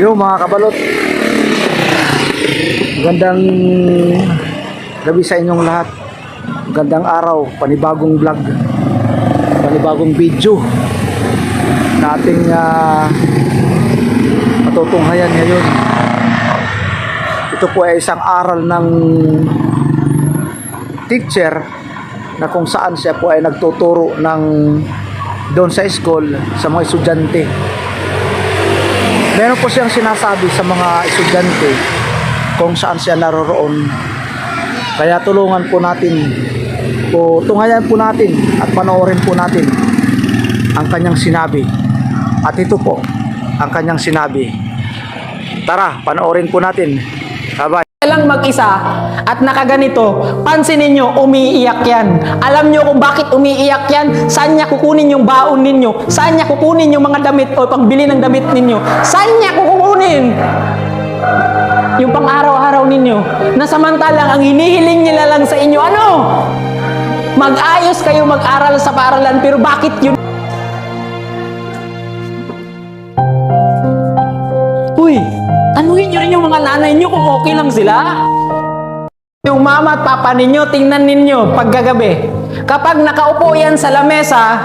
Yo mga kabalot, gandang gabi sa inyong lahat. Gandang araw, panibagong vlog, panibagong video na ating matutunghayan ngayon. Ito po ay isang aral ng teacher na kung saan siya po ay nagtuturo ng doon sa school sa mga estudyante. Meron po siyang sinasabi sa mga estudyante kung saan siya naroroon. Kaya tulungan po natin o tunghayan po natin at panoorin po natin ang kanyang sinabi. At ito po ang kanyang sinabi. Tara, panoorin po natin. Bye-bye. Lang mag-isa at nakaganito, pansinin nyo, umiiyak yan. Alam nyo kung bakit umiiyak yan? Saan niya kukunin yung baon ninyo? Saan niya kukunin yung mga damit o pangbili ng damit ninyo? Saan niya kukunin yung pang araw-araw ninyo? Na samantalang ang hinihiling nila lang sa inyo, ano? Mag-ayos kayo mag-aral sa paaralan, pero bakit yun? Uy! Tanungin nyo rin yung mga nanay nyo kung okay lang sila. Yung mama at papa ninyo, tingnan ninyo paggagabi. Kapag nakaupo yan sa lamesa,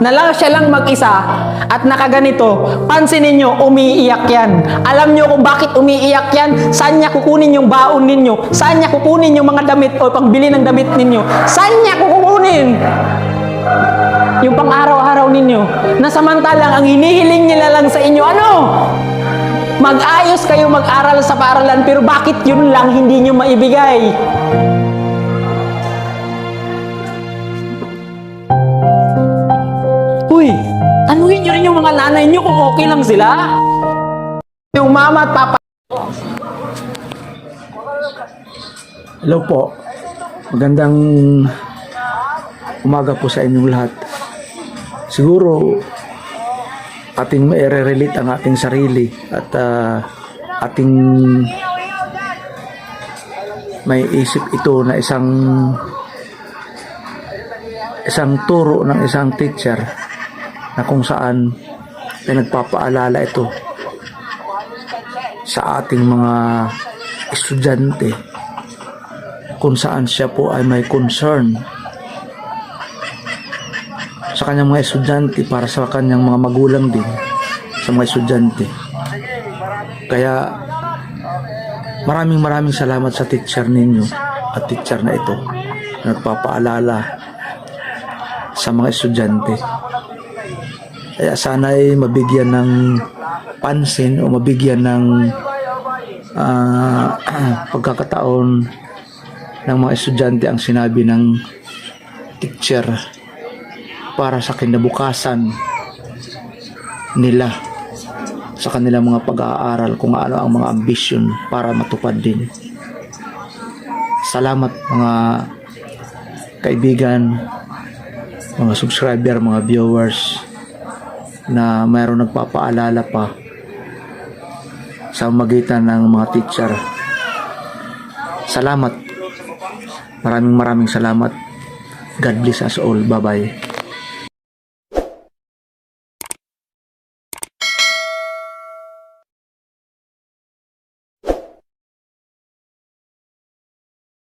na lang siya lang mag-isa at nakaganito, pansinin nyo, umiiyak yan. Alam nyo kung bakit umiiyak yan? Saan niya kukunin yung baon ninyo? Saan niya kukunin yung mga damit o pangbili ng damit ninyo? Saan niya kukunin yung pang araw-araw ninyo? Na samantalang ang hinihiling nila lang sa inyo, ano? Mag-ayos kayo mag-aral sa paaralan, pero bakit yun lang hindi nyo maibigay? Uy, tanungin nyo rin yung mga nanay nyo kung okay lang sila. Yung mama at papa. Hello po. Magandang umaga po sa inyong lahat. Siguro ating mai-relate ang ating sarili at ating may isip ito na isang turo ng isang teacher na kung saan ay nagpapaalala ito sa ating mga estudyante kung saan siya po ay may concern sa kanyang mga estudyante para sa kanyang mga magulang din sa mga estudyante. Kaya maraming salamat sa teacher ninyo at teacher na ito na nagpapaalala sa mga estudyante. Kaya sana ay mabigyan ng pansin o mabigyan ng pagkakataon ng mga estudyante ang sinabi ng teacher para sa kinabukasan nila sa kanilang mga pag-aaral, kung ano ang mga ambisyon para matupad din. Salamat mga kaibigan, mga subscriber, mga viewers na mayroon nagpapaalala pa sa magitan ng mga teacher. Salamat. Maraming salamat. God bless us all. Bye-bye.